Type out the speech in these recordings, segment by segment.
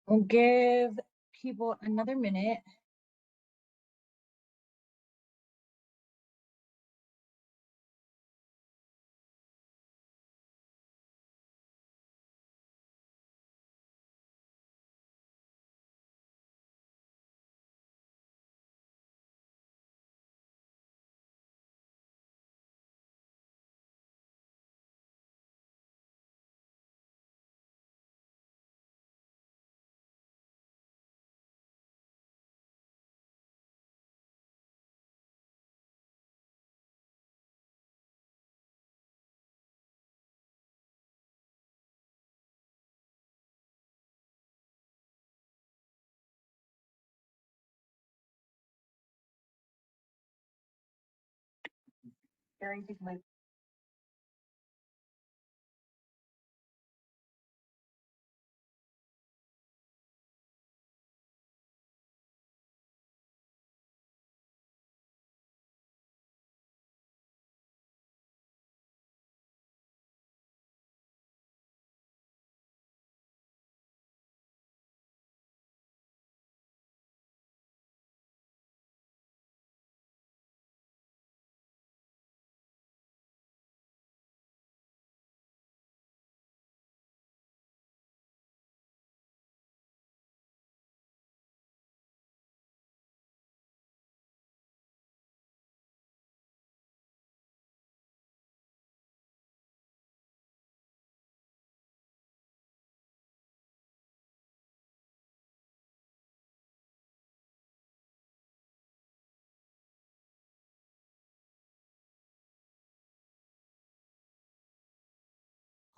We'll give people another minute.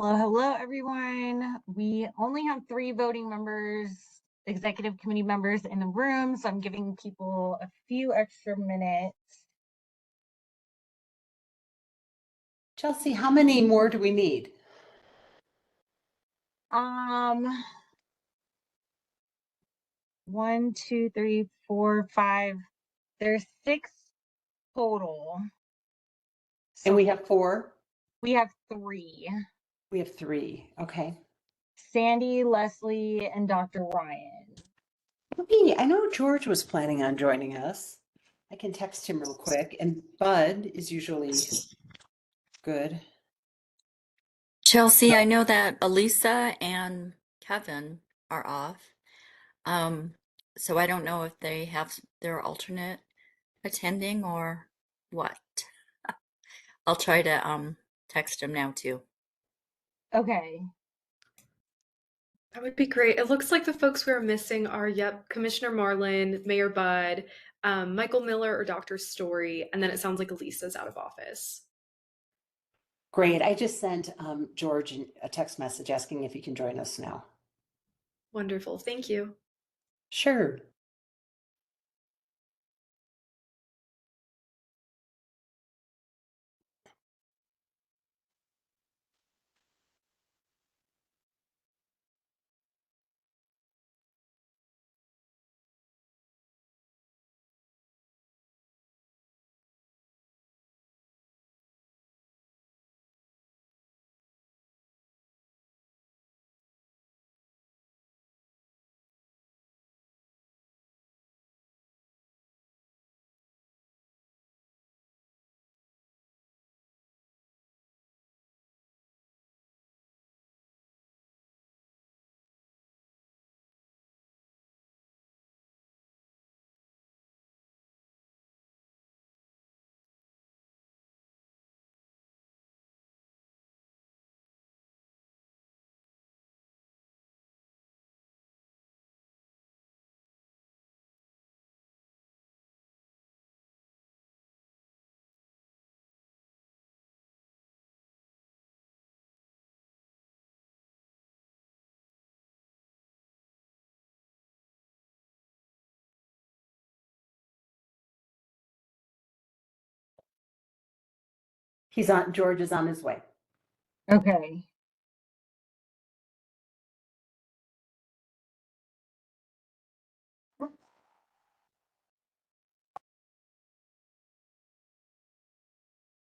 Hello, everyone. We only have 3 voting members, executive committee members in the room, so I'm giving people a few extra minutes. Chelsea, how many more do we need? 1, 2, 3, 4, 5. There's 6 total. And we have 4? We have 3. We have 3. Okay. Sandy, Leslie, and Dr. Ryan. Okay, I know George was planning on joining us. I can text him real quick. And Bud is usually good. Chelsea, I know that Elisa and Kevin are off. So I don't know if they have their alternate attending or what. I'll try to text them now too. Okay. That would be great. It looks like the folks we are missing are, Commissioner Marlin, Mayor Budd, Michael Miller or Dr. Story, and then it sounds like Elisa's out of office. Great. I just sent George a text message asking if he can join us now. Wonderful. Thank you. Sure. George is on his way. Okay.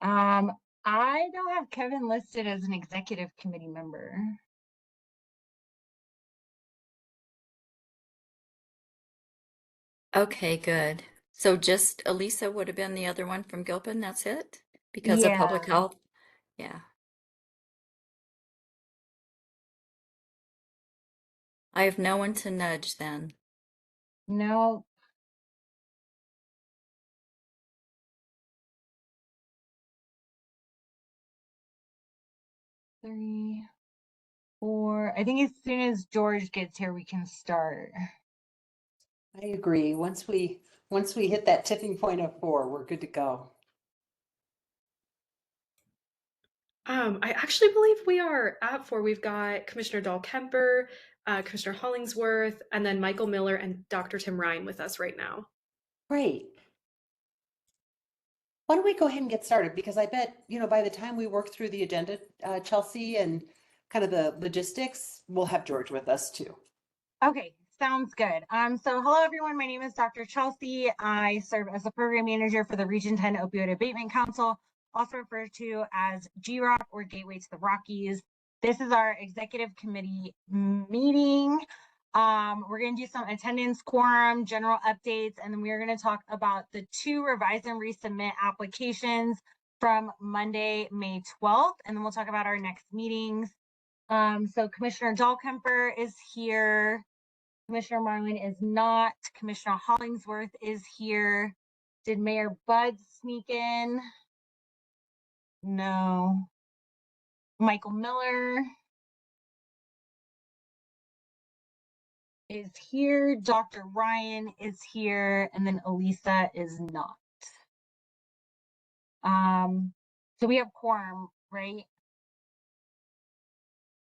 I don't have Kevin listed as an executive committee member. Okay, good. So just Elisa would have been the other one from Gilpin, that's it? Because of public Yeah, health? Yeah. I have no one to nudge then. no, 3, 4. I think as soon as George gets here, we can start. I agree. Once we hit that tipping point of 4, we're good to go. I actually believe we are at 4. We've got Commissioner Dahl Kemper, Commissioner Hollingsworth, and then Michael Miller and Dr. Tim Ryan with us right now. Great. Why don't we go ahead and get started? Because I bet, by the time we work through the agenda, Chelsea, and kind of the logistics, we'll have George with us too. Okay, sounds good. So hello everyone, my name is Dr. Chelsea. I serve as the program manager for the Region 10 Opioid Abatement Council, also referred to as GROC or Gateway to the Rockies. This is our executive committee meeting. We're going to do some attendance, quorum, general updates, and then we're going to talk about the 2 revise and resubmit applications from Monday, May 12th, and then we'll talk about our next meetings. So Commissioner Dahlkemper is here. Commissioner Marlin is not. Commissioner Hollingsworth is here. Did Mayor Bud sneak in? No. Michael Miller is here. Dr. Ryan is here. And then Elisa is not. So we have quorum, right?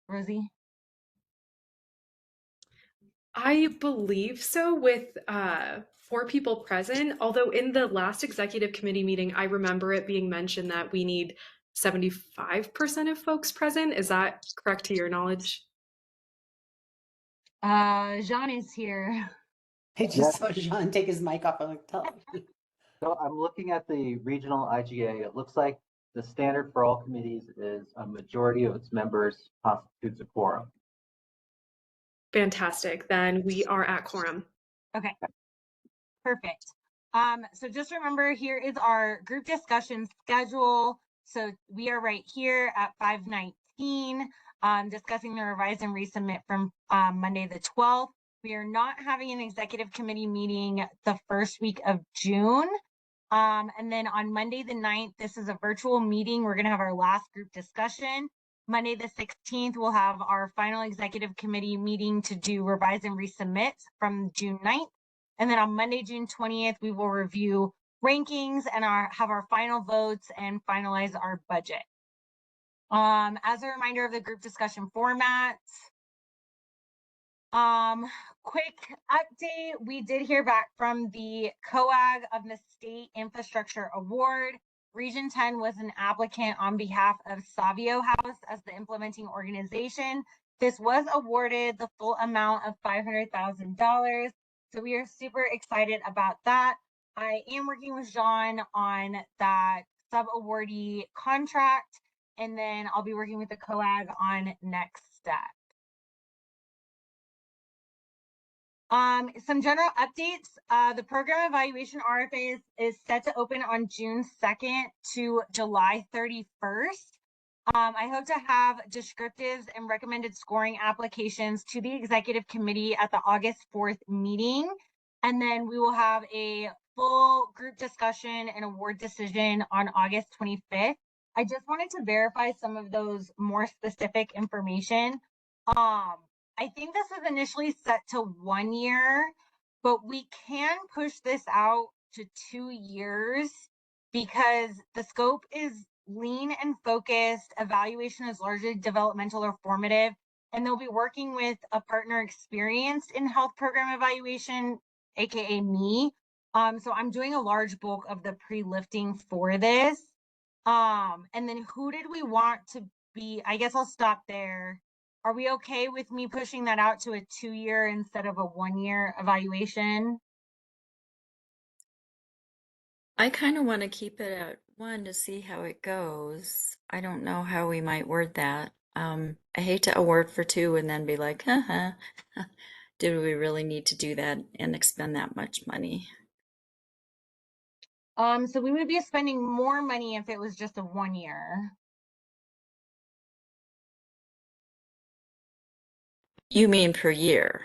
Rosie? I believe so, with 4 people present. Although in the last executive committee meeting, I remember it being mentioned that we need 75% of folks present. Is that correct to your knowledge? Jean is here. I just Yes. saw Jean take his mic off. I'm like, tell him. So I'm looking at the regional IGA. It looks like the standard for all committees is a majority of its members constitutes a quorum. Fantastic. Then we are at quorum. Okay, perfect. So just remember, here is our group discussion schedule. So we are right here at 5:19, discussing the revise and resubmit from Monday the 12th. We are not having an executive committee meeting the first week of June. And then on Monday the 9th, this is a virtual meeting. We're going to have our last group discussion. Monday the 16th, we'll have our final executive committee meeting to do revise and resubmit from June 9th. And then on Monday, June 20th, we will review rankings and have our final votes and finalize our budget. As a reminder of the group discussion format, quick update. We did hear back from the COAG of the State Infrastructure Award. Region 10 was an applicant on behalf of Savio House as the implementing organization. This was awarded the full amount of $500,000. So we are super excited about that. I am working with Jean on that sub-awardee contract, and then I'll be working with the COAG on next steps. Some general updates. The program evaluation RFA is set to open on June 2nd to July 31st. I hope to have descriptives and recommended scoring applications to the executive committee at the August 4th meeting. And then we will have a full group discussion and award decision on August 25th. I just wanted to verify some of those more specific information. I think this is initially set to 1 year, but we can push this out to 2 years because the scope is lean and focused. Evaluation is largely developmental or formative, and they'll be working with a partner experienced in health program evaluation, aka me. So I'm doing a large bulk of the pre-lifting for this. And then who did we want to be? I guess I'll stop there. Are we okay with me pushing that out to a 2-year instead of a 1-year evaluation? I kind of want to keep it at 1 to see how it goes. I don't know how we might word that. I hate to award for 2 and then be like, haha, do we really need to do that and expend that much money? So we would be spending more money if it was just a 1 year. You mean per year?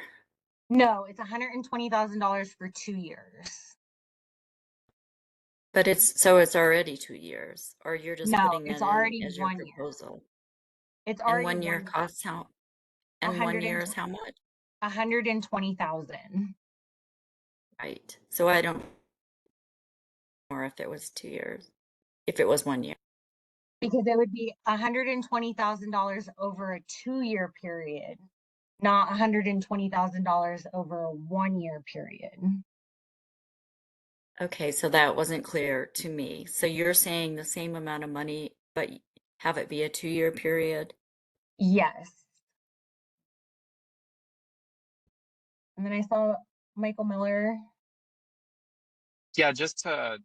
No, it's $120,000 for 2 years. But it's already 2 years, or you're just No, putting it's that in already as your 1 year. proposal. It's And already 1 year 1 year. costs how? And 1 year is how much? 120,000. Right. So I don't know if it was 2 years, if it was 1 year. Because it would be $120,000 over a 2-year period, not $120,000 over a 1-year period. Okay, so that wasn't clear to me. So you're saying the same amount of money, but have it be a 2-year period? Yes. And then I saw Michael Miller. Yeah, just to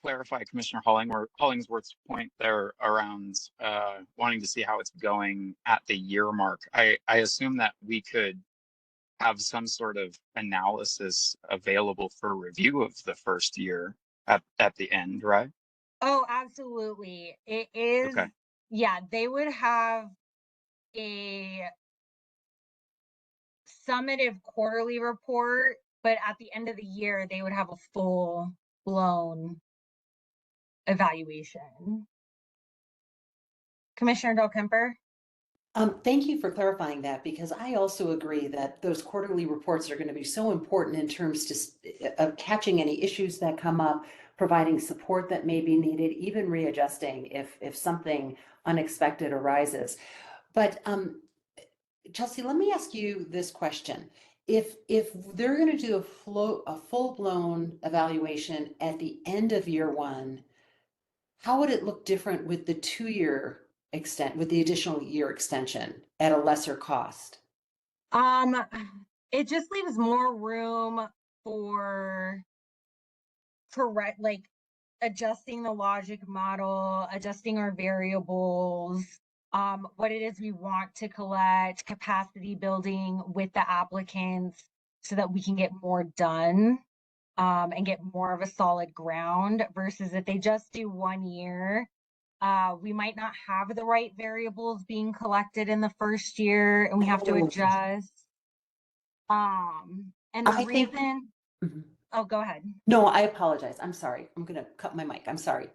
clarify Commissioner Hollingsworth's point there around wanting to see how it's going at the year mark. I assume that we could have some sort of analysis available for review of the first year at the end, right? Oh, absolutely. It is. Okay. Yeah, they would have a summative quarterly report, but at the end of the year, they would have a full blown evaluation. Commissioner Del Kemper? Thank you for clarifying that, because I also agree that those quarterly reports are going to be so important in terms of catching any issues that come up, providing support that may be needed, even readjusting if something unexpected arises. But Chelsea, let me ask you this question. If they're going to do a full-blown evaluation at the end of year one, how would it look different with the 2-year with the additional year extension at a lesser cost? It just leaves more room for like adjusting the logic model, adjusting our variables, what it is we want to collect, capacity building with the applicants so that we can get more done, and get more of a solid ground versus if they just do 1 year, we might not have the right variables being collected in the first year and we have to adjust. And the I think- reason, Mhm. oh, go ahead. No, I apologize. I'm sorry. I'm going to cut my mic. I'm sorry.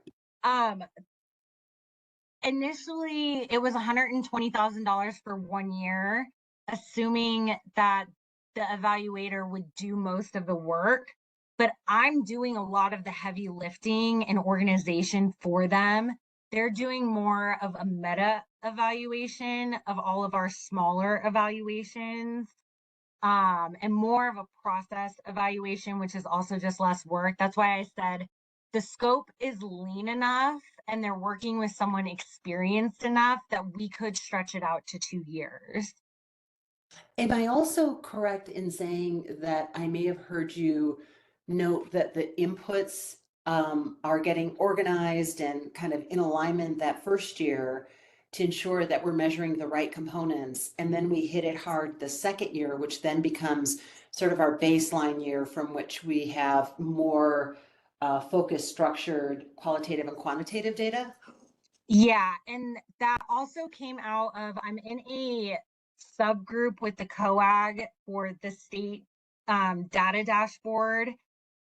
Initially it was $120,000 for 1 year, assuming that the evaluator would do most of the work, but I'm doing a lot of the heavy lifting and organization for them. They're doing more of a meta evaluation of all of our smaller evaluations, and more of a process evaluation, which is also just less work. That's why I said the scope is lean enough and they're working with someone experienced enough that we could stretch it out to 2 years. Am I also correct in saying that I may have heard you note that the inputs are getting organized and kind of in alignment that first year to ensure that we're measuring the right components, and then we hit it hard the second year, which then becomes sort of our baseline year from which we have more focused, structured, qualitative and quantitative data? Yeah, and that also came out of, I'm in a subgroup with the COAG for the state data dashboard,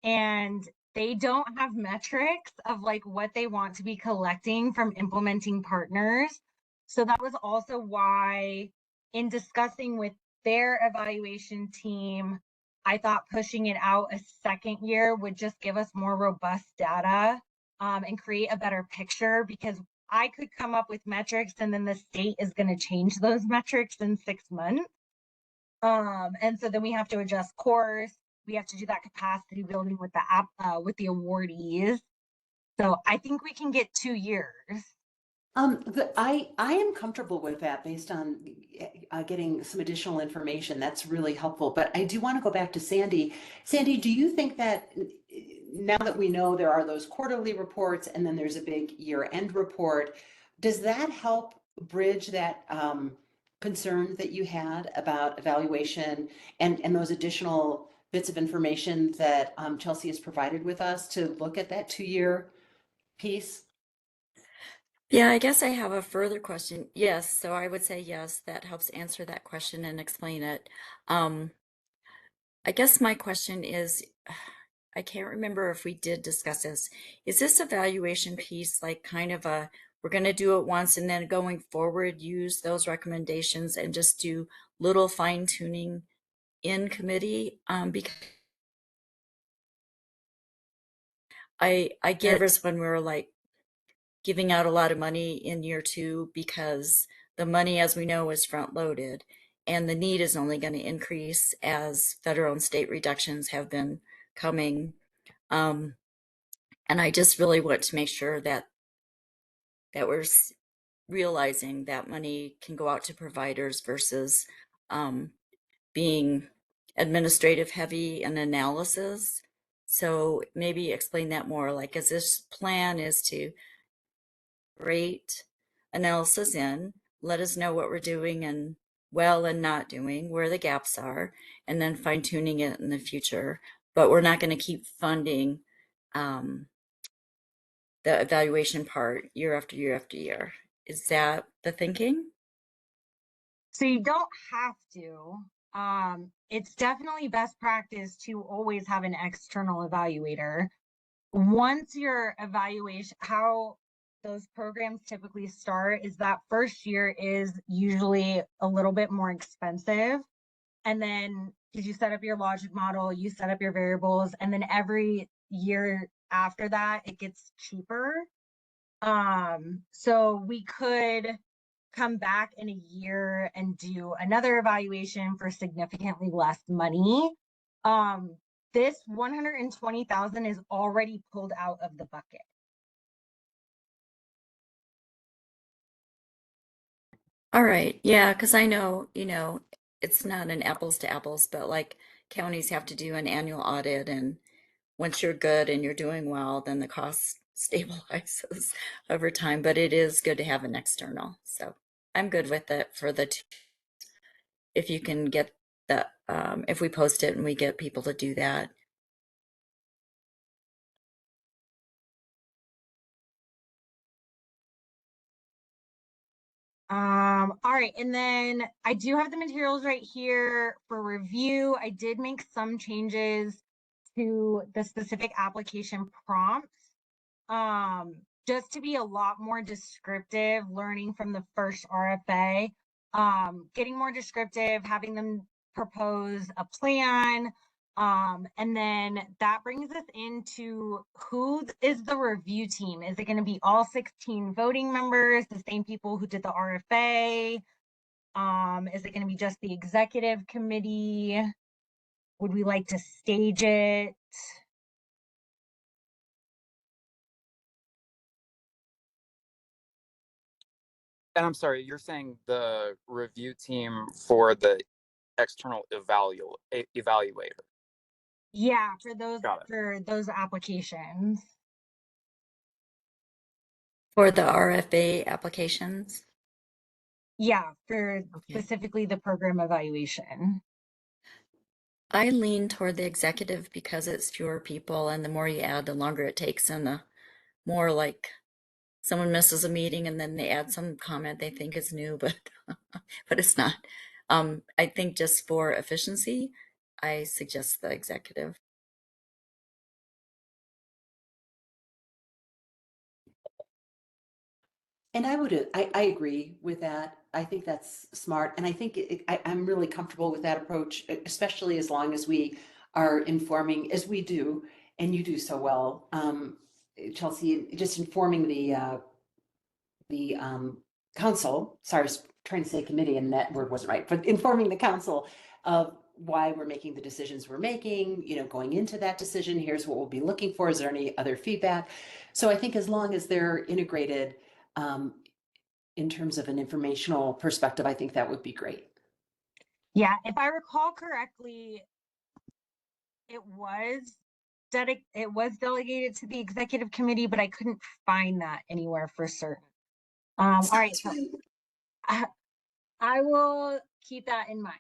and they don't have metrics of like what they want to be collecting from implementing partners. So that was also why in discussing with their evaluation team, I thought pushing it out a second year would just give us more robust data, and create a better picture, because I could come up with metrics and then the state is going to change those metrics in 6 months. And so then we have to adjust course. We have to do that capacity building with the with the awardees. So I think we can get 2 years. I am comfortable with that based on getting some additional information. That's really helpful. But I do want to go back to Sandy. Sandy, do you think that now that we know there are those quarterly reports and then there's a big year-end report, does that help bridge that concern that you had about evaluation and those additional bits of information that Chelsea has provided with us to look at that 2-year piece? Yeah, I guess I have a further question. Yes, so I would say yes, that helps answer that question and explain it. I guess my question is, I can't remember if we did discuss this. Is this evaluation piece like kind of a, we're going to do it once and then going forward, use those recommendations and just do little fine tuning in committee? Because I get nervous when we're like giving out a lot of money in year 2 because the money, as we know, is front loaded and the need is only going to increase as federal and state reductions have been coming. And I just really want to make sure that we're realizing that money can go out to providers versus being administrative heavy and analysis. So maybe explain that more. Like, as this plan is to rate analysis in, let us know what we're doing and well and not doing, where the gaps are, and then fine tuning it in the future. But we're not going to keep funding the evaluation part year after year after year. Is that the thinking? So you don't have to. It's definitely best practice to always have an external evaluator. Once your evaluation, how those programs typically start is that first year is usually a little bit more expensive. And then because you set up your logic model, you set up your variables, and then every year after that, it gets cheaper. So we could come back in a year and do another evaluation for significantly less money. This 120,000 is already pulled out of the bucket. All right. Yeah, because I know, it's not an apples to apples, but like counties have to do an annual audit, and once you're good and you're doing well, then the cost stabilizes over time. But it is good to have an external. So I'm good with it for the two. If you can get the, if we post it and we get people to do that. All right, and then I do have the materials right here for review. I did make some changes to the specific application prompts. Just to be a lot more descriptive, learning from the first RFA, getting more descriptive, having them propose a plan. And then that brings us into who is the review team? Is it going to be all 16 voting members, the same people who did the RFA? Is it going to be just the executive committee? Would we like to stage it? And I'm sorry, you're saying the review team for the external evaluator. Yeah, Got it. for those applications. For the RFA applications? Yeah, for Okay. specifically the program evaluation. I lean toward the executive because it's fewer people, and the more you add, the longer it takes, and the more like someone misses a meeting and then they add some comment they think is new, but but it's not. I think just for efficiency, I suggest the executive. And I agree with that. I think that's smart. And I think I'm really comfortable with that approach, especially as long as we are informing, as we do, and you do so well, Chelsea, just informing the council, sorry, I was trying to say committee and that word wasn't right, but informing the council of why we're making the decisions we're making, going into that decision, here's what we'll be looking for. Is there any other feedback? So I think as long as they're integrated, in terms of an informational perspective, I think that would be great. Yeah, if I recall correctly, it was delegated to the executive committee, but I couldn't find that anywhere for certain. All right, so I will keep that in mind.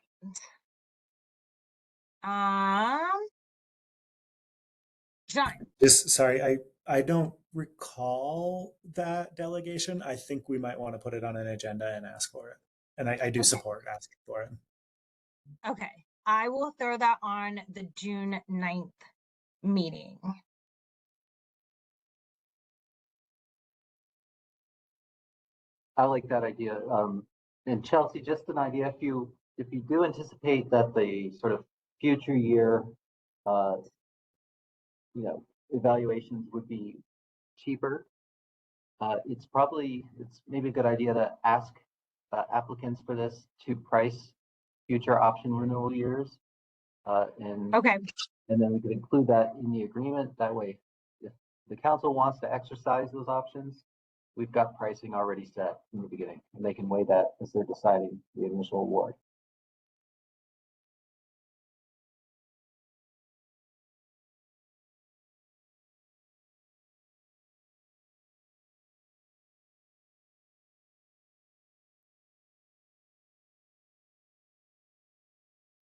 John. Sorry, I don't recall that delegation. I think we might want to put it on an agenda and ask for it. And I do Okay. support asking for it. Okay, I will throw that on the June 9th meeting. I like that idea. And Chelsea, just an idea, if you do anticipate that the sort of future year, uh, evaluations would be cheaper, it's maybe a good idea to ask applicants for this to price future option renewal years. And Okay, then we could include that in the agreement. That way, if the council wants to exercise those options, we've got pricing already set in the beginning, and they can weigh that as they're deciding the initial award.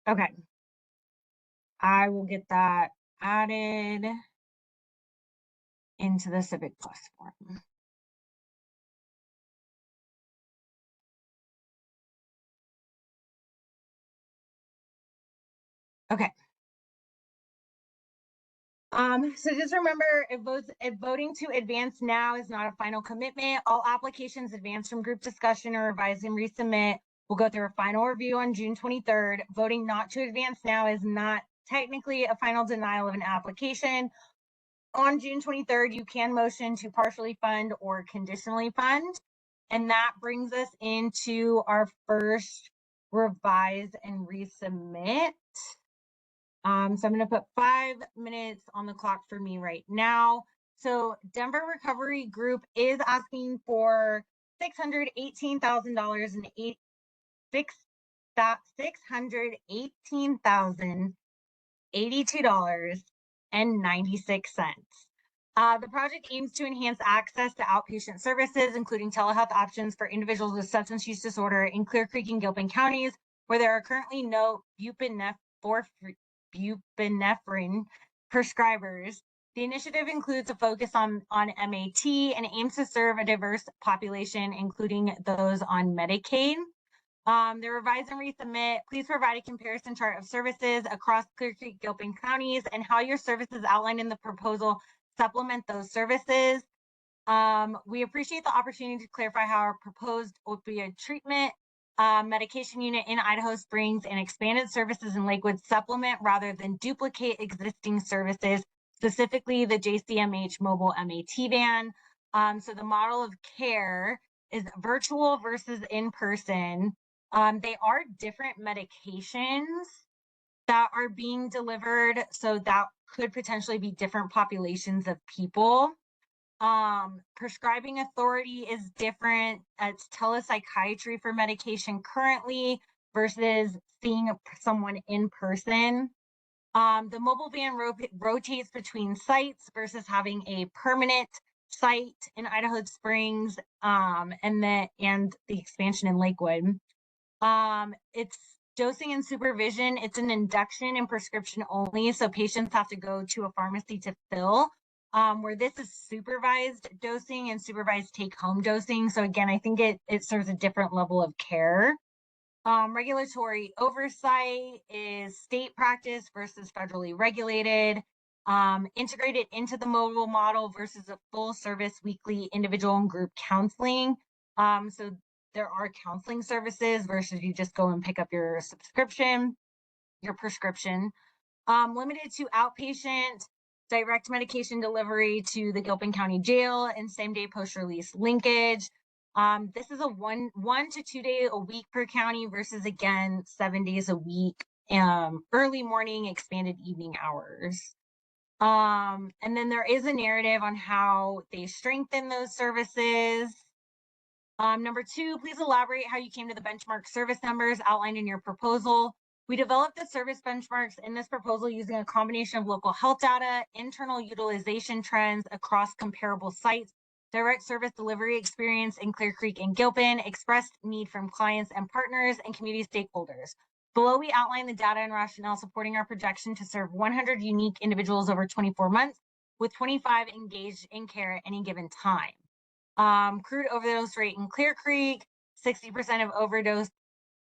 okay. I will get that added into the Civic Plus form. Okay. So just remember, if voting to advance now is not a final commitment, all applications advanced from group discussion or revise and resubmit will go through a final review on June 23rd. Voting not to advance now is not technically a final denial of an application. On June 23rd, you can motion to partially fund or conditionally fund. And that brings us into our first revise and resubmit. So I'm going to put 5 minutes on the clock for me right now. So Denver Recovery Group is asking for $618,000 and $618,082.96. The project aims to enhance access to outpatient services, including telehealth options for individuals with substance use disorder in Clear Creek and Gilpin counties, where there are currently no buprenorphine prescribers. The initiative includes a focus on MAT and aims to serve a diverse population, including those on Medicaid. The revise and resubmit, please provide a comparison chart of services across Clear Creek, Gilpin counties and how your services outlined in the proposal supplement those services. We appreciate the opportunity to clarify how our proposed opioid treatment medication unit in Idaho Springs and expanded services in Lakewood supplement rather than duplicate existing services, specifically the JCMH mobile MAT van. So the model of care is virtual versus in person. They are different medications that are being delivered, so that could potentially be different populations of people. Prescribing authority is different. It's telepsychiatry for medication currently versus seeing someone in person. The mobile van rotates between sites versus having a permanent site in Idaho Springs, and the expansion in Lakewood. It's dosing and supervision. It's an induction and prescription only, so patients have to go to a pharmacy to fill. Where this is supervised dosing and supervised take-home dosing. So again, I think it serves a different level of care. Regulatory oversight is state practice versus federally regulated. Integrated into the mobile model versus a full service weekly individual and group counseling. So there are counseling services versus you just go and pick up your prescription. Limited to outpatient, direct medication delivery to the Gilpin County Jail and same-day post-release linkage. This is a one to 2 day a week per county versus, again, 7 days a week, early morning, expanded evening hours. And then there is a narrative on how they strengthen those services. Number 2, please elaborate how you came to the benchmark service numbers outlined in your proposal. We developed the service benchmarks in this proposal using a combination of local health data, internal utilization trends across comparable sites, direct service delivery experience in Clear Creek and Gilpin, expressed need from clients and partners and community stakeholders. Below, we outline the data and rationale supporting our projection to serve 100 unique individuals over 24 months, with 25 engaged in care at any given time. Crude overdose rate in Clear Creek, 60% of overdose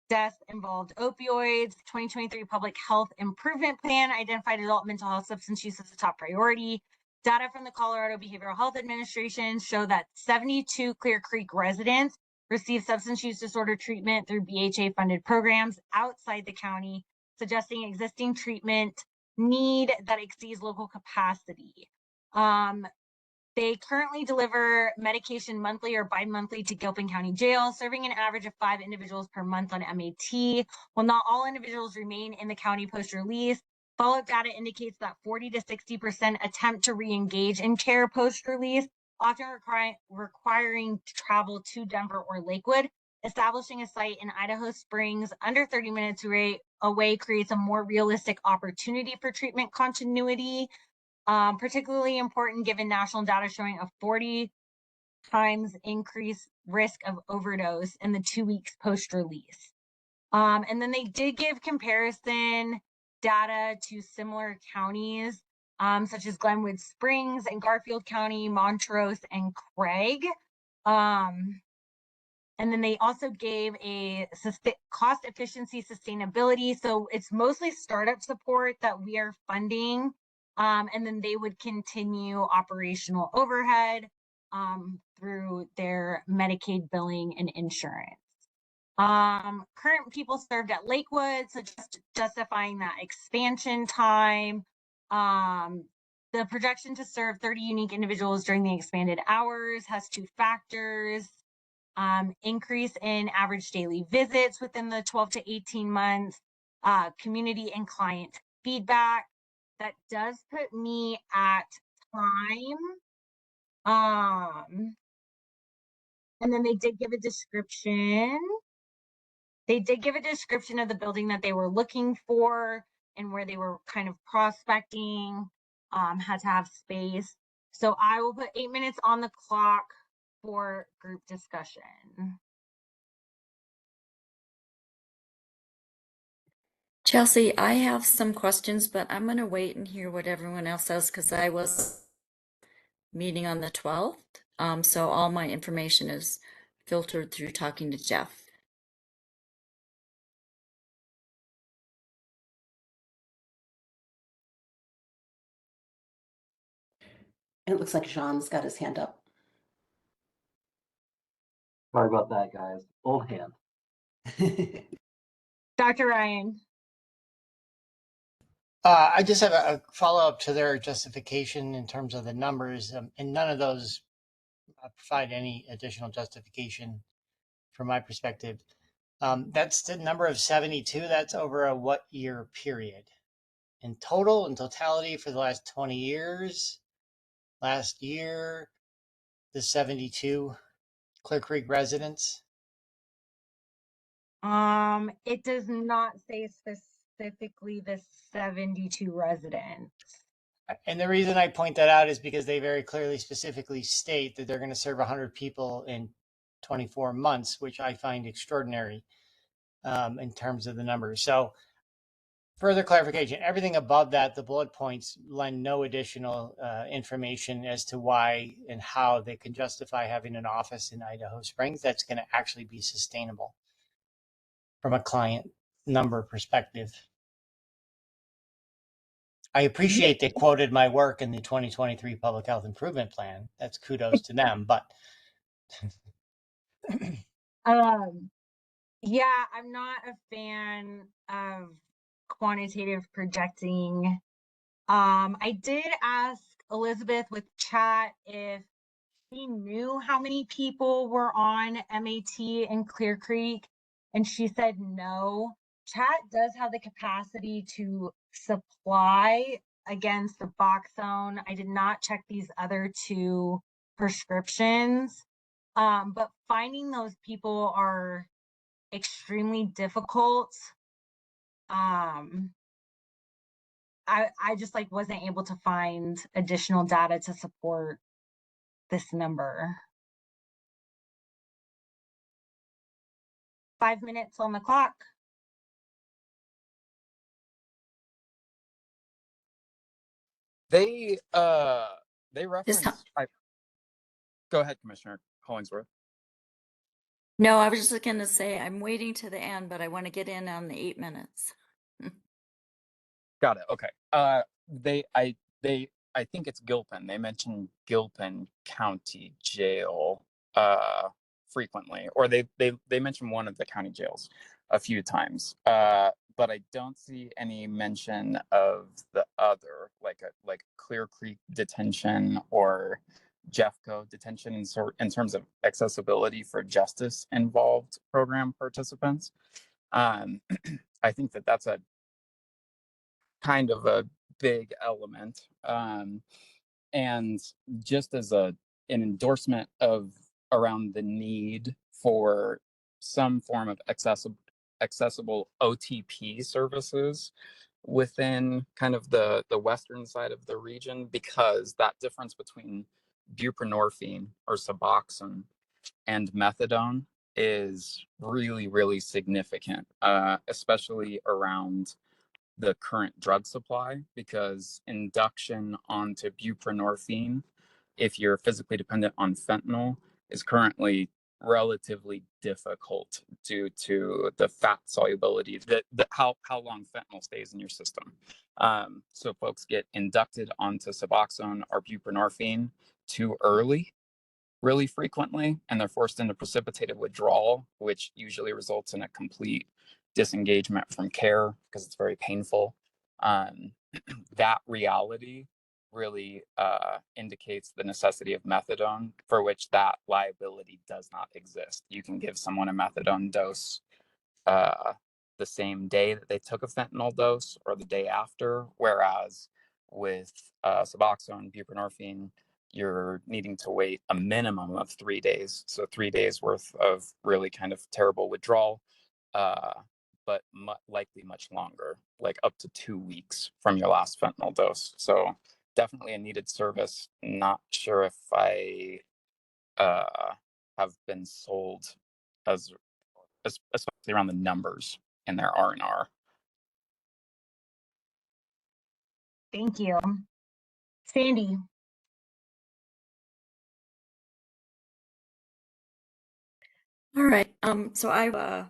deaths involved opioids. 2023 Public Health Improvement Plan identified adult mental health substance use as a top priority. Data from the Colorado Behavioral Health Administration show that 72 Clear Creek residents receive substance use disorder treatment through BHA-funded programs outside the county, suggesting existing treatment need that exceeds local capacity. They currently deliver medication monthly or bi-monthly to Gilpin County Jail, serving an average of 5 individuals per month on MAT. While not all individuals remain in the county post-release, follow-up data indicates that 40 to 60% attempt to re-engage in care post-release, often requiring travel to Denver or Lakewood. Establishing a site in Idaho Springs under 30 minutes away creates a more realistic opportunity for treatment continuity. Particularly important given national data showing a 40 times increased risk of overdose in the 2 weeks post-release. And then they did give comparison data to similar counties, such as Glenwood Springs and Garfield County, Montrose, and Craig. And then they also gave a cost efficiency sustainability. So it's mostly startup support that we are funding. And then they would continue operational overhead through their Medicaid billing and insurance. Current people served at Lakewood, so just justifying that expansion time. The projection to serve 30 unique individuals during the expanded hours has 2 factors. Increase in average daily visits within the 12 to 18 months, community and client feedback. That does put me at time. And then they did give a description. They did give a description of the building that they were looking for and where they were kind of prospecting, had to have space. So I will put 8 minutes on the clock for group discussion. Chelsea, I have some questions, but I'm going to wait and hear what everyone else says because I was meeting on the 12th. So all my information is filtered through talking to Jeff. It looks like Jean's got his hand up. Sorry about that, guys. Old hand. Dr. Ryan. I just have a follow-up to their justification in terms of the numbers, and none of those provide any additional justification from my perspective. That's the number of 72. That's over a what year period? In totality for the last 20 years, last year, the 72 Clear Creek residents. It does not say specifically the 72 residents. And the reason I point that out is because they very clearly specifically state that they're going to serve 100 people in 24 months, which I find extraordinary in terms of the numbers. So further clarification, everything above that, the bullet points lend no additional information as to why and how they can justify having an office in Idaho Springs that's going to actually be sustainable from a client number perspective. I appreciate they quoted my work in the 2023 Public Health Improvement Plan. That's kudos to them, but yeah, I'm not a fan of quantitative projecting. I did ask Elizabeth with chat if she knew how many people were on MAT in Clear Creek, and she said no. Chat does have the capacity to supply against the box zone. I did not check these other 2 prescriptions, but finding those people are extremely difficult. I just wasn't able to find additional data to support this number? 5 minutes on the clock. They This reference. Go ahead, Commissioner Hollingsworth. No, I was just going to say I'm waiting to the end, but I want to get in on the 8 minutes. Got it. Okay. I think it's Gilpin. They mentioned Gilpin County Jail frequently, or they mentioned one of the county jails a few times. But I don't see any mention of the other, like Clear Creek Detention or Jeffco Detention in terms of accessibility for justice involved program participants. I think that's a kind of a big element. And just as an endorsement of around the need for some form of accessible OTP services within kind of the western side of the region, because that difference between buprenorphine or Suboxone and methadone is really, really significant, especially around the current drug supply, because induction onto buprenorphine, if you're physically dependent on fentanyl, is currently relatively difficult due to the fat solubility, how long fentanyl stays in your system. So folks get inducted onto Suboxone or buprenorphine too early, really frequently, and they're forced into precipitated withdrawal, which usually results in a complete disengagement from care because it's very painful. That reality really indicates the necessity of methadone, for which that liability does not exist. You can give someone a methadone dose the same day that they took a fentanyl dose or the day after, whereas with Suboxone, buprenorphine, you're needing to wait a minimum of 3 days. So 3 days worth of really kind of terrible withdrawal, but likely much longer, like up to 2 weeks from your last fentanyl dose. So definitely a needed service. Not sure if I have been sold as, especially around the numbers in their R&R. Thank you. Sandy. All right. So I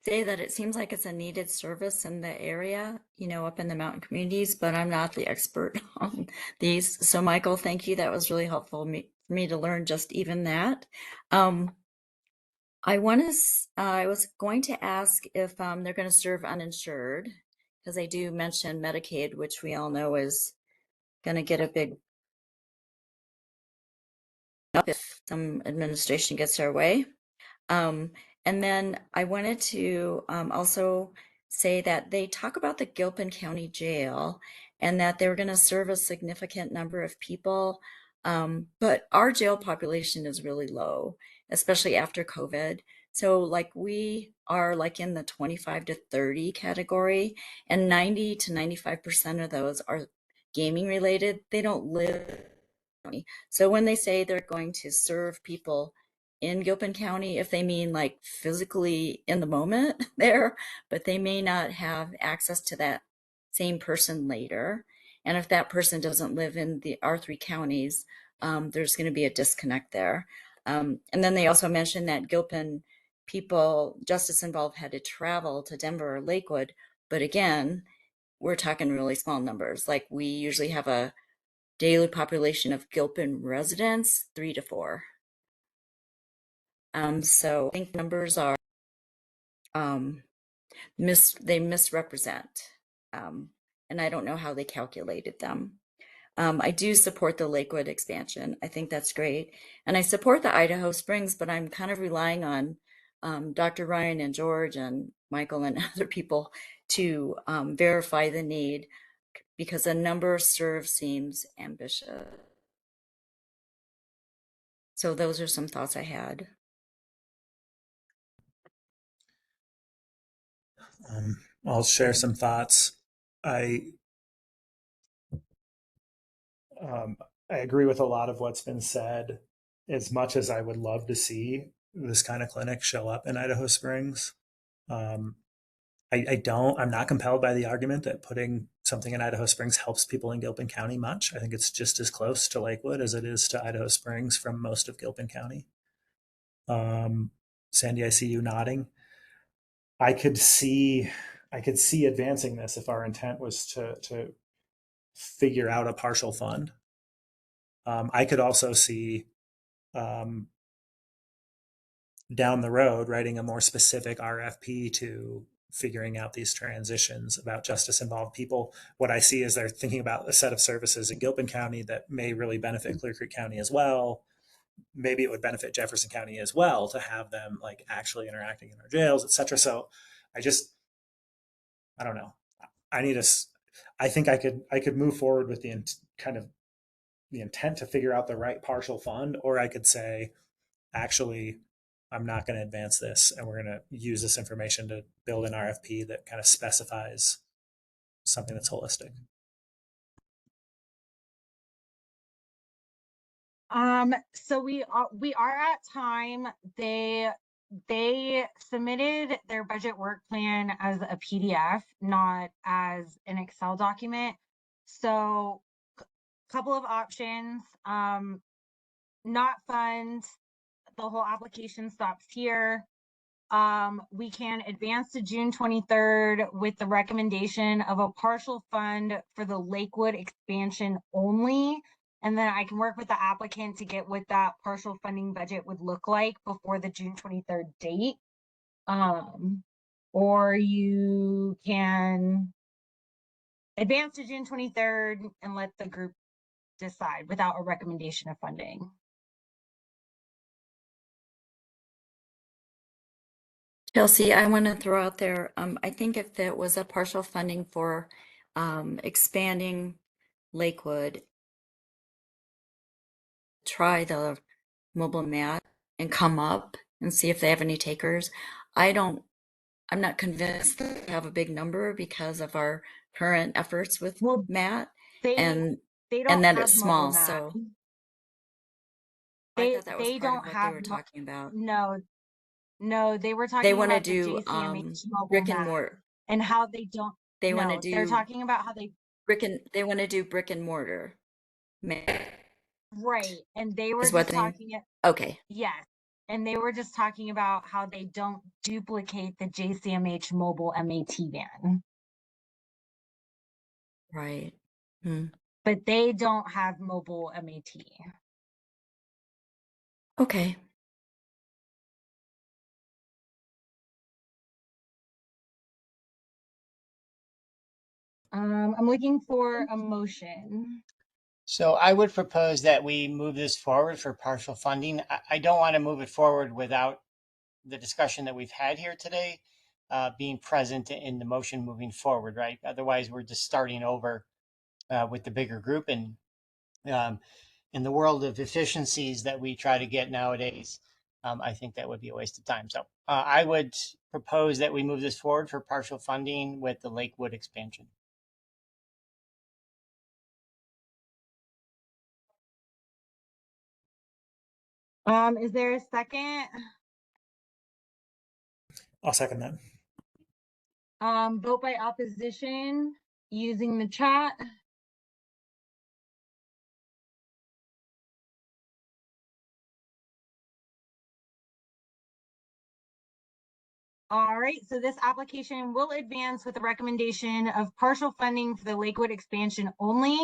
say that it seems like it's a needed service in the area, up in the mountain communities, but I'm not the expert on these. So Michael, thank you. That was really helpful for me to learn just even that. I was going to ask if they're going to serve uninsured, because they do mention Medicaid, which we all know is going to get a big up if some administration gets our way. And then I wanted to also say that they talk about the Gilpin County Jail and that they're going to serve a significant number of people. But our jail population is really low, especially after COVID. So like we are like in the 25 to 30 category, and 90 to 95% of those are gaming related. They don't live. So when they say they're going to serve people in Gilpin County, if they mean like physically in the moment there, but they may not have access to that same person later. And if that person doesn't live in our 3 counties, there's going to be a disconnect there. And then they also mentioned that Gilpin people, justice involved, had to travel to Denver or Lakewood. But again, we're talking really small numbers. Like we usually have a daily population of Gilpin residents, 3 to 4. So I think numbers are they misrepresent, and I don't know how they calculated them. I do support the Lakewood expansion. I think that's great, and I support the Idaho Springs, but I'm kind of relying on Dr. Ryan and George and Michael and other people to verify the need, because a number served seems ambitious. So those are some thoughts I had. I'll share some thoughts. I I agree with a lot of what's been said. As much as I would love to see this kind of clinic show up in Idaho Springs, um, I'm not compelled by the argument that putting something in Idaho Springs helps people in Gilpin County much. I think it's just as close to Lakewood as it is to Idaho Springs from most of Gilpin County. Sandy, I see you nodding. I could see advancing this if our intent was to figure out a partial fund. I could also see down the road writing a more specific RFP to figuring out these transitions about justice involved people. What I see is they're thinking about a set of services in Gilpin County that may really benefit Clear Creek County as well. Maybe it would benefit Jefferson County as well to have them like actually interacting in our jails, etc. So I don't know. I think I could move forward with the kind of the intent to figure out the right partial fund, or I could say, actually, I'm not going to advance this, and we're going to use this information to build an RFP that kind of specifies something that's holistic. So we are at time. They submitted their budget work plan as a PDF, not as an Excel document. So couple of options, not fund, the whole application stops here. We can advance to June 23rd with the recommendation of a partial fund for the Lakewood expansion only. And then I can work with the applicant to get what that partial funding budget would look like before the June 23rd date. Or you can advance to June 23rd and let the group decide without a recommendation of funding. Chelsea, I want to throw out there, I think if it was a partial funding for expanding Lakewood, try the mobile mat and come up and see if they have any takers. I'm not convinced that they have a big number because of our current efforts with Matt, and that it's small. So I thought that was part of what they were talking about. No, they were talking want to about do the JCMH mobile brick and mat mortar. and how they don't. They want to do. They're talking about how they they want to do brick and mortar. Right, and they were Is what just they- talking. Okay. Yes, and they were just talking about how they don't duplicate the JCMH mobile MAT van. Right. But they don't have mobile MAT. Okay. I'm looking for a motion. So I would propose that we move this forward for partial funding. I don't want to move it forward without the discussion that we've had here today being present in the motion moving forward, right? Otherwise, we're just starting over with the bigger group. And in the world of efficiencies that we try to get nowadays, I think that would be a waste of time. So I would propose that we move this forward for partial funding with the Lakewood expansion. Is there a second? I'll second that. Vote by opposition using the chat. All right, so this application will advance with the recommendation of partial funding for the Lakewood expansion only.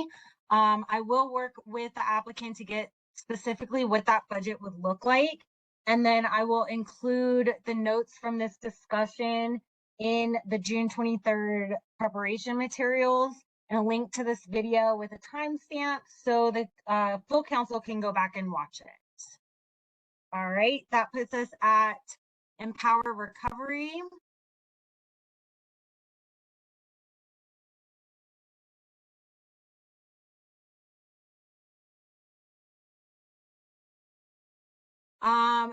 I will work with the applicant to get specifically what that budget would look like. And then I will include the notes from this discussion in the June 23rd preparation materials and a link to this video with a timestamp so that full council can go back and watch it. All right, that puts us at Empower Recovery.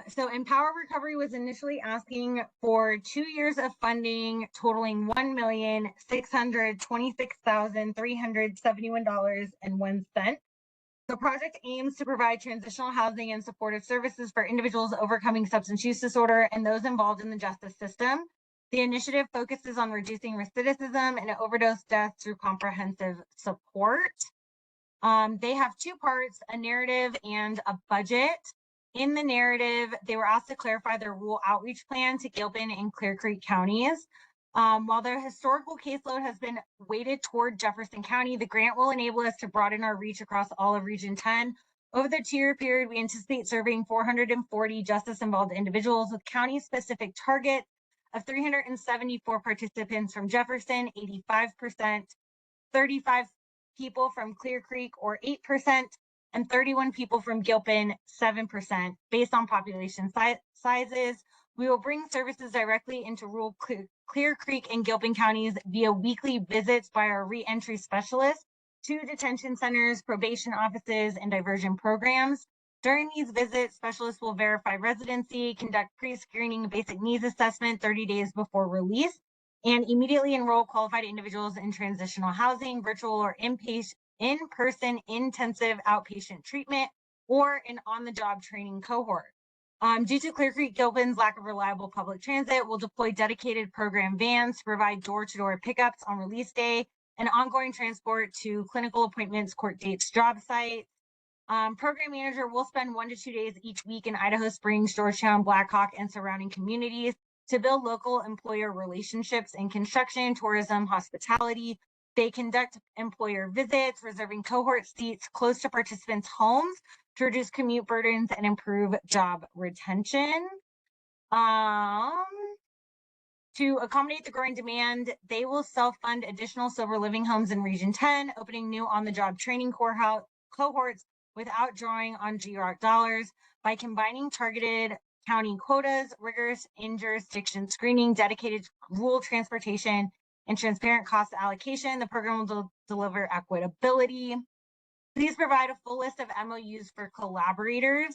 So Empower Recovery was initially asking for 2 years of funding totaling $1,626,371.01. The project aims to provide transitional housing and supportive services for individuals overcoming substance use disorder and those involved in the justice system. The initiative focuses on reducing recidivism and overdose deaths through comprehensive support. They have two parts, a narrative and a budget. In the narrative, they were asked to clarify their rural outreach plan to Gilpin and Clear Creek counties. While their historical caseload has been weighted toward Jefferson County, the grant will enable us to broaden our reach across all of Region 10. Over the 2-year period, we anticipate serving 440 justice-involved individuals with county-specific targets of 374 participants from Jefferson, 85%, 35 people from Clear Creek, or 8%, and 31 people from Gilpin, 7%, based on population sizes. We will bring services directly into rural Clear Creek and Gilpin counties via weekly visits by our reentry specialists to detention centers, probation offices, and diversion programs. During these visits, specialists will verify residency, conduct pre-screening basic needs assessment 30 days before release, and immediately enroll qualified individuals in transitional housing, virtual or in-person intensive outpatient treatment, or an on-the-job training cohort. Due to Clear Creek Gilpin's lack of reliable public transit, we'll deploy dedicated program vans to provide door-to-door pickups on release day and ongoing transport to clinical appointments, court dates, job sites. Program manager will spend 1 to 2 days each week in Idaho Springs, Georgetown, Blackhawk, and surrounding communities to build local employer relationships in construction, tourism, hospitality. They conduct employer visits, reserving cohort seats close to participants' homes to reduce commute burdens and improve job retention. To accommodate the growing demand, they will self-fund additional sober living homes in Region 10, opening new on-the-job training cohorts without drawing on GROC dollars. By combining targeted county quotas, rigorous in-jurisdiction screening, dedicated rural transportation, and transparent cost allocation, the program will deliver equitability. Please provide a full list of MOUs for collaborators.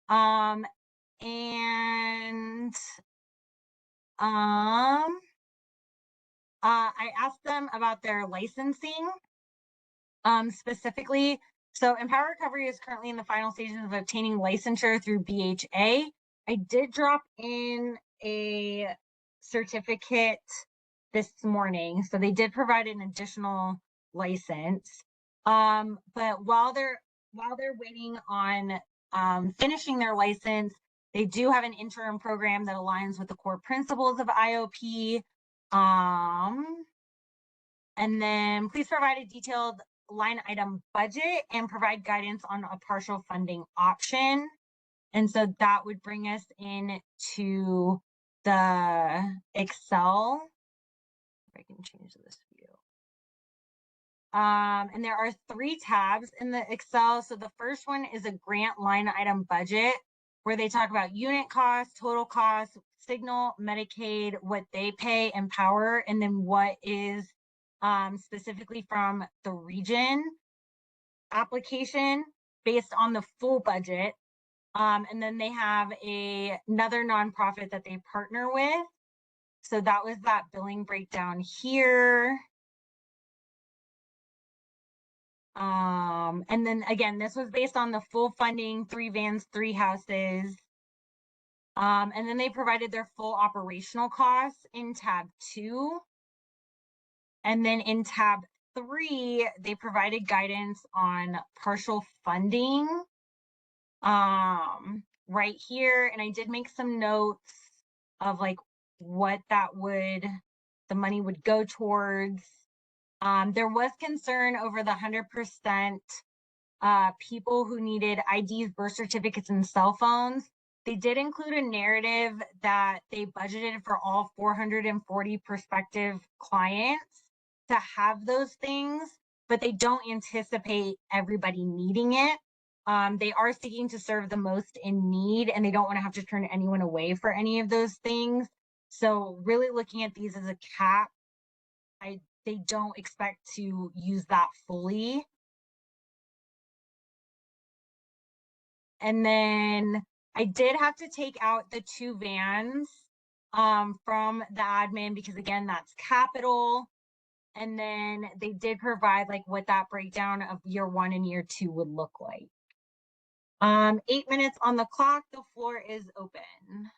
I asked them about their licensing, specifically. So Empower Recovery is currently in the final stages of obtaining licensure through BHA. I did drop in a certificate this morning, so they did provide an additional license. But while they're waiting on finishing their license, they do have an interim program that aligns with the core principles of IOP. And then please provide a detailed line item budget and provide guidance on a partial funding option. And so that would bring us into the Excel. If I can change this view. And there are 3 tabs in the Excel. So the first one is a grant line item budget, where they talk about unit cost, total cost, Signal, Medicaid, what they pay, Empower, and then what is specifically from the region application based on the full budget. And then they have another nonprofit that they partner with. So that was that billing breakdown here. And then again, this was based on the full funding, 3 vans, 3 houses. And then they provided their full operational costs in tab 2. And then in tab 3, they provided guidance on partial funding right here. And I did make some notes of like what the money would go towards. There was concern over the 100% people who needed IDs, birth certificates, and cell phones. They did include a narrative that they budgeted for all 440 prospective clients to have those things, but they don't anticipate everybody needing it. They are seeking to serve the most in need, and they don't want to have to turn anyone away for any of those things. So really looking at these as a cap, they don't expect to use that fully. And then I did have to take out the 2 vans from the admin because again, that's capital. And then they did provide like what that breakdown of year 1 and year 2 would look like. 8 minutes on the clock. The floor is open.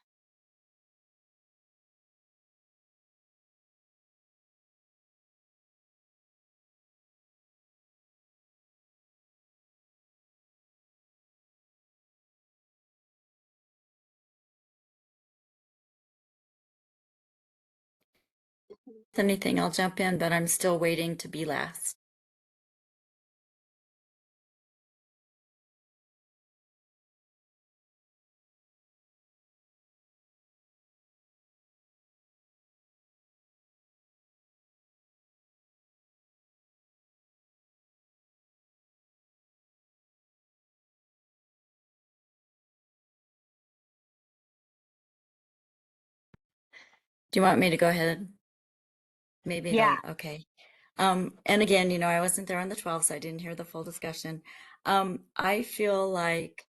Anything, I'll jump in, but I'm still waiting to be last. Do you want me to go ahead? Maybe Yeah. okay. And again, I wasn't there on the 12th, so I didn't hear the full discussion. I feel like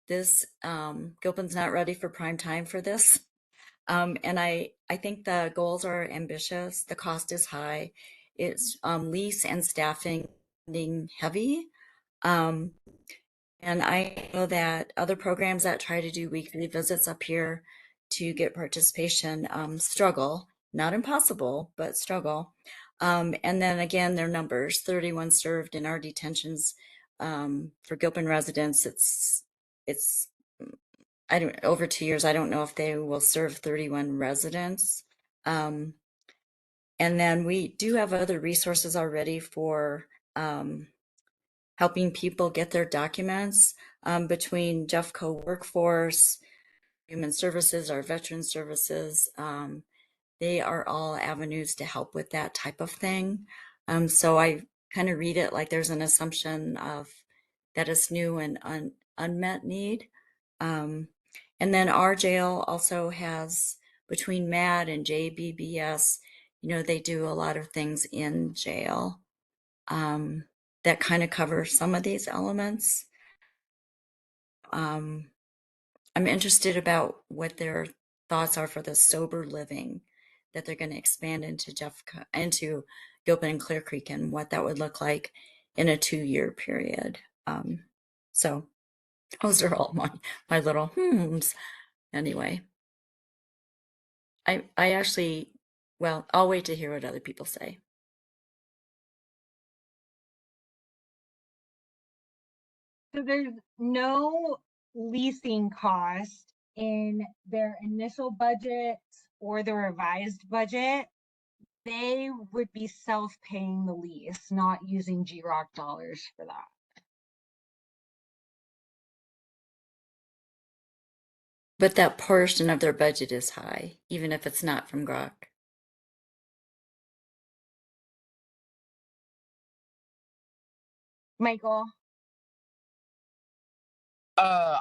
this, Gilpin's not ready for prime time for this. And I think the goals are ambitious. The cost is high. It's lease and staffing heavy. And I know that other programs that try to do weekly visits up here to get participation struggle. Not impossible, but struggle. And then again, their numbers, 31 served in our detentions for Gilpin residents. It's over 2 years. I don't know if they will serve 31 residents. And then we do have other resources already for helping people get their documents between Jeffco Workforce, Human Services, our Veteran Services. They are all avenues to help with that type of thing. So I kind of read it like there's an assumption of that it's new and unmet need. And then our jail also has, between MAD and JBBS, they do a lot of things in jail that kind of cover some of these elements. I'm interested about what their thoughts are for the sober living that they're going to expand into Gilpin and Clear Creek, and what that would look like in a 2-year period. So those are all my little Anyway, I actually, well, I'll wait to hear what other people say. So there's no leasing cost in their initial budget or the revised budget. They would be self-paying the lease, not using GROC dollars for that. But that portion of their budget is high, even if it's not from GROC. Michael?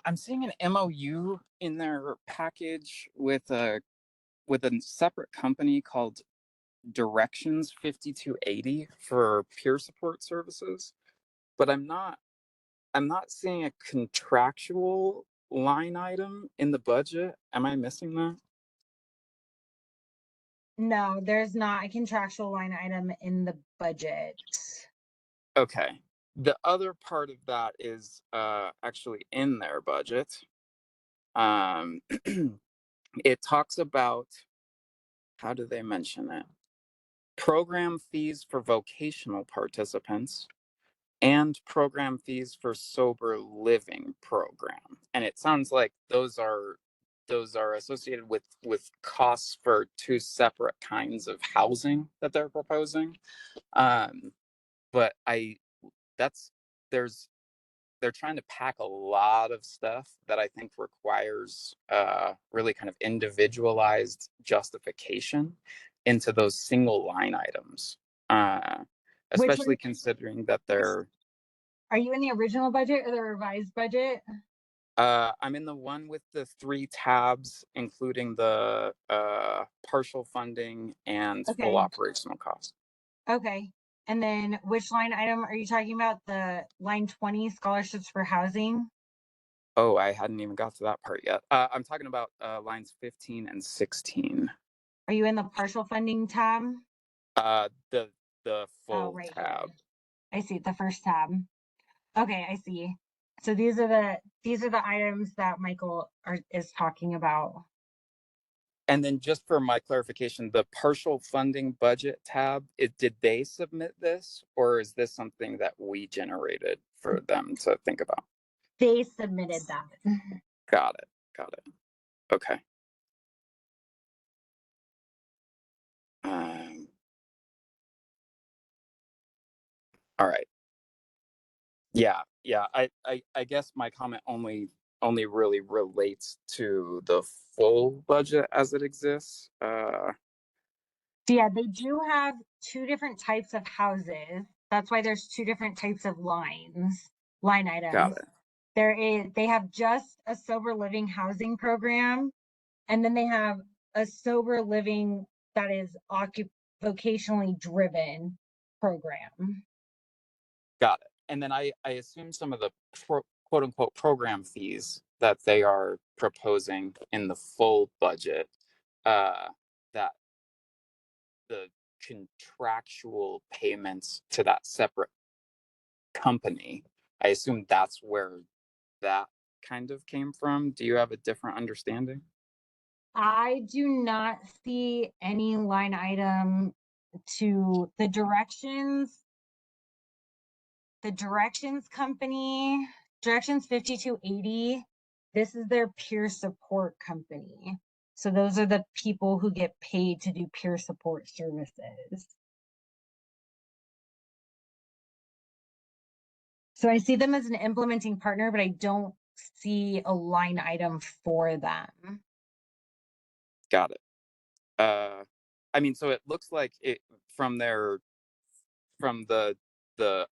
I'm seeing an MOU in their package with a separate company called Directions 5280 for peer support services, but I'm not seeing a contractual line item in the budget. Am I missing that? No, there's not a contractual line item in the budget. Okay. The other part of that is actually in their budget. It talks about, how do they mention it? Program fees for vocational participants and program fees for sober living program. And it sounds like those are associated with costs for 2 separate kinds of housing that they're proposing. But they're trying to pack a lot of stuff that I think requires really kind of individualized justification into those single line items, especially considering that they're. Are you in the original budget or the revised budget? I'm in the one with the 3 tabs, including the partial funding and full operational costs. Okay. And then which line item are you talking about? The line 20, scholarships for housing? Oh, I hadn't even got to that part yet. I'm talking about lines 15 and 16. Are you in the partial funding tab? The the Oh, full right tab. here. I see the first tab. Okay, I see. So these are the items that Michael is talking about. And then just for my clarification, the partial funding budget tab, did they submit this, or is this something that we generated for them to think about? They submitted that. Got it. Got it. Okay. All right. Yeah. I guess my comment only really relates to the full budget as it exists. So yeah, they do have two different types of houses. That's why there's two different types of line Got items. it. They have just a sober living housing program, and then they have a sober living that is vocationally driven program. Got it. And then I assume some of the quote unquote program fees that they are proposing in the full budget, that the contractual payments to that separate company, I assume that's where that kind of came from. Do you have a different understanding? I do not see any line item to the directions company, directions 5280. This is their peer support company. So those are the people who get paid to do peer support services. So I see them as an implementing partner, but I don't see a line item for them. Got it. I mean, so it looks like it from the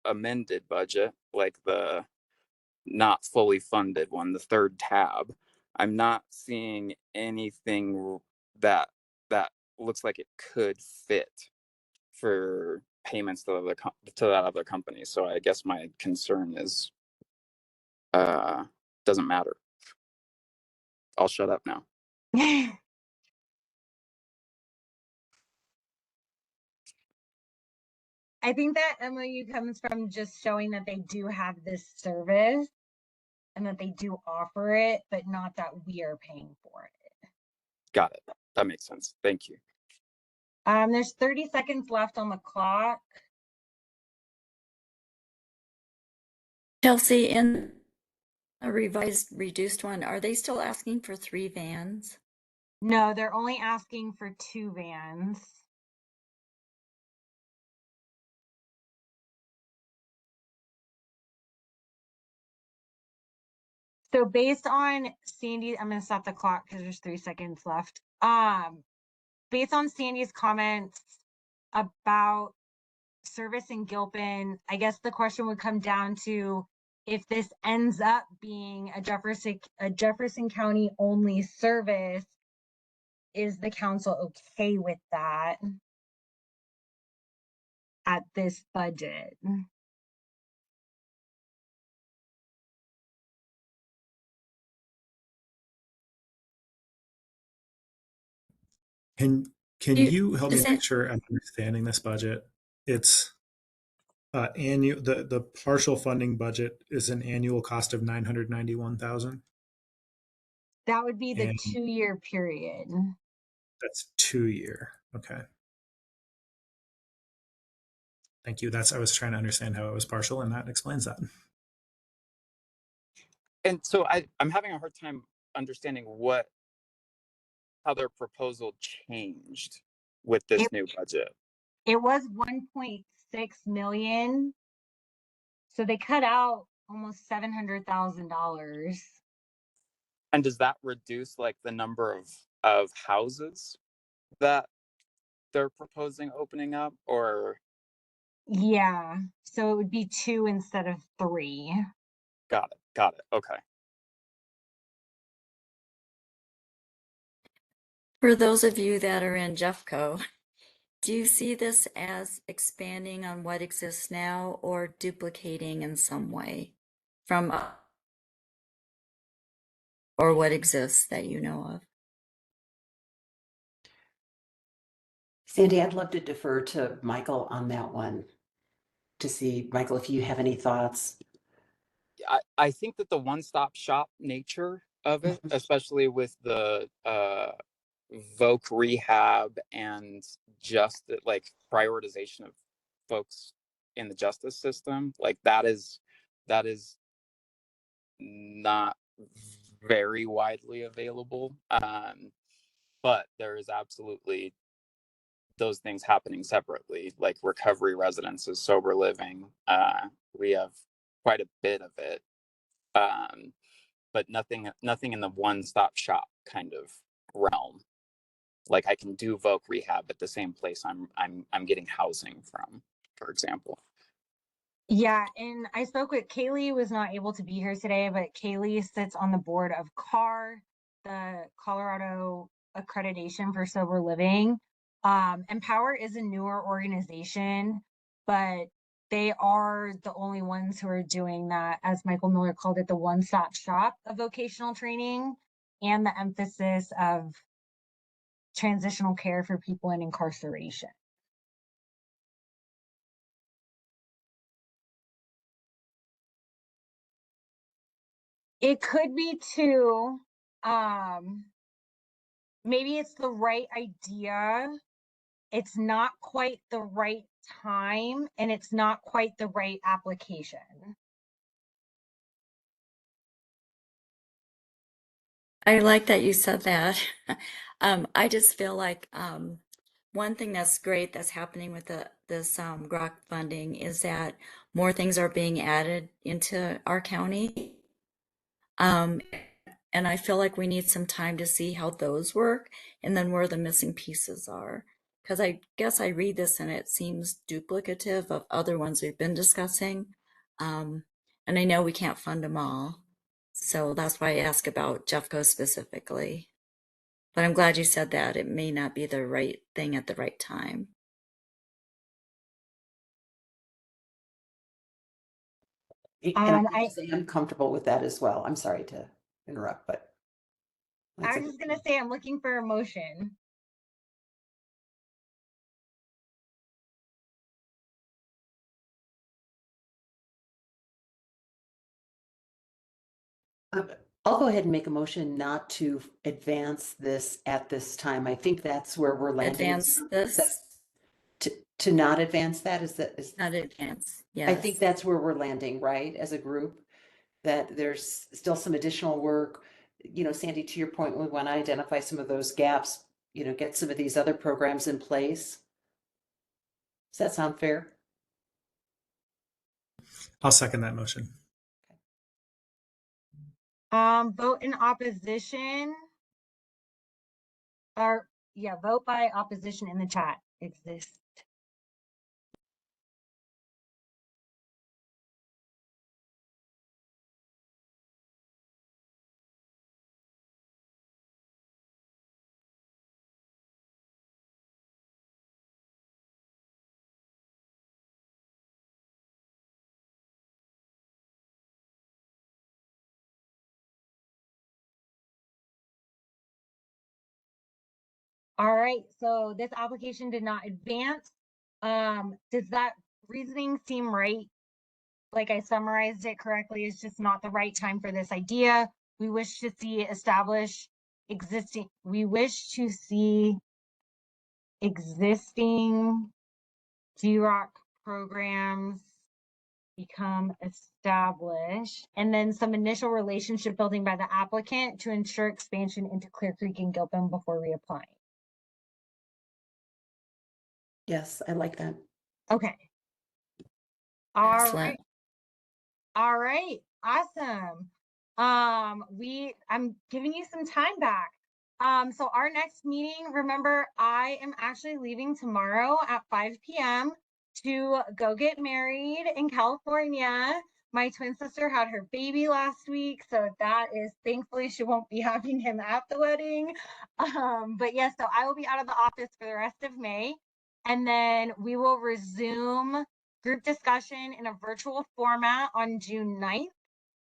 amended budget, like the not fully funded one, the third tab. I'm not seeing anything that looks like it could fit for payments to that other company. So I guess my concern is doesn't matter. I'll shut up now. I think that MOU comes from just showing that they do have this service and that they do offer it, but not that we are paying for it. Got it. That makes sense. Thank you. There's 30 seconds left on the clock. Chelsea, in a reduced one, are they still asking for 3 vans? No, they're only asking for 2 vans. So based on Sandy, I'm gonna stop the clock because there's 3 seconds left. Based on Sandy's comments about service in Gilpin, I guess the question would come down to if this ends up being a Jefferson County only service, is the council okay with that at this budget? Can You- you help me is make it- sure I'm understanding this budget? It's annual. The partial funding budget is an annual cost of 991,000, That would be the and 2-year period. that's 2-year. Okay. Thank you. I was trying to understand how it was partial, and that explains that. And so I'm having a hard time understanding how their proposal changed with this new budget. It was 1.6 million. So they cut out almost $700,000. And does that reduce like the number of houses that they're proposing opening up, or? Yeah. So it would be 2 instead of 3. Got it. Okay. For those of you that are in Jeffco, do you see this as expanding on what exists now or duplicating in some way from or what exists that you know of? Sandy, I'd love to defer to Michael on that one to see, Michael, if you have any thoughts. I think that the one-stop shop nature of it, especially with the voc rehab and just the, like, prioritization of folks in the justice system, like that is not very widely available. But there is absolutely those things happening separately, like recovery residences, sober living. We have quite a bit of it, but nothing in the one-stop shop kind of realm. Like I can do voc rehab at the same place I'm getting housing from, for example. Yeah, and I spoke with Kaylee, was not able to be here today, but Kaylee sits on the board of CAR, the Colorado Accreditation for Sober Living. Empower is a newer organization, but they are the only ones who are doing that, as Michael Miller called it, the one-stop shop of vocational training and the emphasis of transitional care for people in incarceration. It could be too. Maybe it's the right idea. It's not quite the right time, and it's not quite the right application. I like that you said that. I just feel like one thing that's great that's happening with this GROC funding is that more things are being added into our county. And I feel like we need some time to see how those work and then where the missing pieces are. Because I guess I read this and it seems duplicative of other ones we've been discussing. And I know we can't fund them all. So that's why I ask about Jeffco specifically. But I'm glad you said that. It may not be the right thing at the right time. And I am comfortable with that as well. I'm sorry to interrupt, but I was just gonna say I'm looking for a motion. I'll go ahead and make a motion not to advance this at this time. I think that's where we're landing. Advance this? To not advance that is Not advance, yes. I think that's where we're landing, right? As a group, that there's still some additional work. You know, Sandy, to your point, we want to identify some of those gaps, you know, get some of these other programs in place. Does that sound fair? I'll second that motion. Vote in opposition. Or yeah, vote by opposition in the chat. Exist. All right, so this application did not advance. Does that reasoning seem right? Like I summarized it correctly, it's just not the right time for this idea. We wish to see existing GROC programs become established, and then some initial relationship building by the applicant to ensure expansion into Clear Creek and Gilpin before reapplying. Yes, I like that. Okay. Excellent. All right. Awesome. I'm giving you some time back. So our next meeting, remember, I am actually leaving tomorrow at 5 p.m. to go get married in California. My twin sister had her baby last week, so that is thankfully she won't be having him at the wedding. But yes, so I will be out of the office for the rest of May, and then we will resume group discussion in a virtual format on June 9th.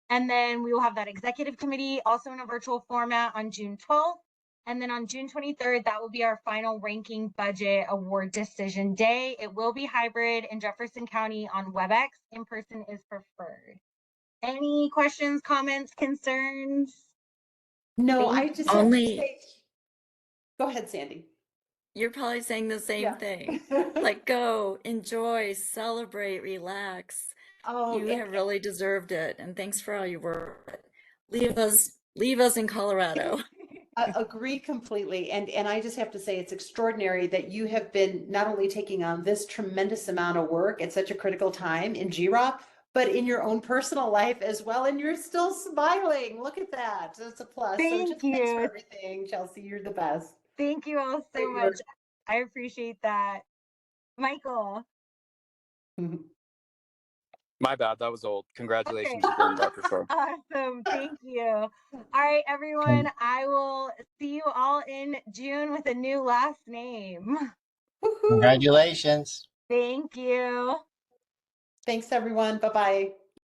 And then we will have that executive committee also in a virtual format on June 12th. And then on June 23rd, that will be our final ranking budget award decision day. It will be hybrid in Jefferson County on WebEx. In person is preferred. Any questions, comments, concerns? No, Thank I just have to Only say, go ahead, Sandy. you're probably saying the same Yeah. thing. Like, go, enjoy, celebrate, relax. Oh, You have really deserved it, and thanks for all your work. Leave us in Colorado. agree completely. And I just have to say, it's extraordinary that you have been not only taking on this tremendous amount of work at such a critical time in GROC, but in your own personal life as well. And you're still smiling. Look at that. That's a plus. So Thank just thanks for you. everything, Chelsea. You're the best. Thank you all so Great much. work. I appreciate that. Michael. My bad. That was old. Okay. Congratulations again, Dr. Shore. Awesome. Thank you. All right, everyone. I will see you all in June with a new last name. Woohoo. Congratulations. Thank you. Thanks, everyone. Bye-bye.